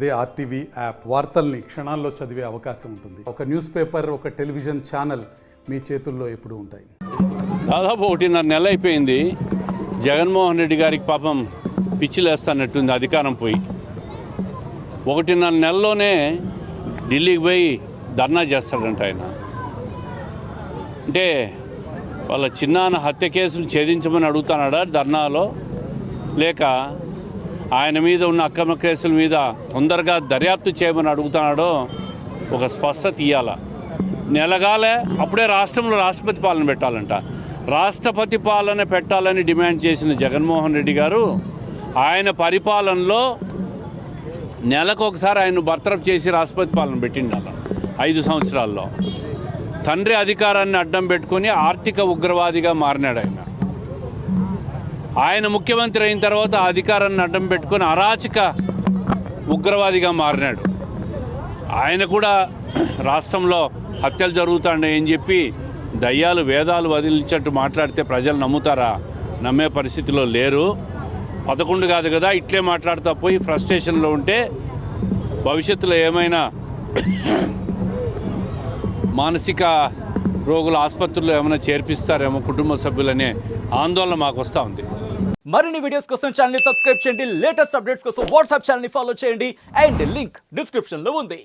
అదే RTV app వార్తల్ని క్షణాల్లో చదివే అవకాశం ఉంటుంది. ఒక న్యూస్ పేపర్, ఒక టెలివిజన్ ఛానల్ మీ చేతుల్లో ఎప్పుడూ ఉంటాయి. దాదాపు 1.5 నెల అయిపోయింది. జగన్మోహన్ రెడ్డి గారికి పాపం పిచ్చిలేస్తానట్టుంది అధికారం పోయి. 1.5 నెలలోనే ఢిల్లీకి పోయి ధర్నా చేస్తాడంట ఆయన. అంటే వాళ్ళ చిన్నాన్న హత్య కేసులు ఛేదించమని అడుగుతున్నాడా ధర్నాలో, లేక ఆయన మీద ఉన్న అక్రమ కేసుల మీద తొందరగా దర్యాప్తు చేయమని అడుగుతున్నాడో ఒక స్పష్టత ఇవ్వాల. నెలగాలే అప్పుడే రాష్ట్రంలో రాష్ట్రపతి పాలన పెట్టాలంట. రాష్ట్రపతి పాలన పెట్టాలని డిమాండ్ చేసిన జగన్మోహన్ రెడ్డి గారు ఆయన పరిపాలనలో నెలకు ఒకసారి ఆయన బర్తరఫ్ చేసి రాష్ట్రపతి పాలన పెట్టిండాల. 5 సంవత్సరాల్లో తండ్రి అధికారాన్ని అడ్డం పెట్టుకొని ఆర్థిక ఉగ్రవాదిగా మారినాడు ఆయన. ఆయన ముఖ్యమంత్రి అయిన తర్వాత ఆ అధికారాన్ని అడ్డం పెట్టుకొని అరాచక ఉగ్రవాదిగా మారినాడు. ఆయన కూడా రాష్ట్రంలో హత్యలు జరుగుతాయని చెప్పి దయ్యాలు వేదాలు వదిలించట్టు మాట్లాడితే ప్రజలు నమ్ముతారా? నమ్మే పరిస్థితిలో లేరు. 11 కాదు కదా, ఇట్లే మాట్లాడుతూ పోయి ఫ్రస్ట్రేషన్లో ఉంటే భవిష్యత్తులో ఏమైనా మానసిక రోగుల ఆసుపత్రుల్లో ఏమైనా చేర్పిస్తారేమో కుటుంబ సభ్యులనే ఆందోళన మాకు వస్తూ ఉంది. మరిన్ని వీడియోస్ కోసం ఛానల్ ని సబ్స్క్రైబ్ చేయండి. లేటెస్ట్ అప్డేట్స్ కోసం వాట్సాప్ ఛానల్ ని ఫాలో చేయండి. అండ్ లింక్ డిస్క్రిప్షన్ లో ఉంది.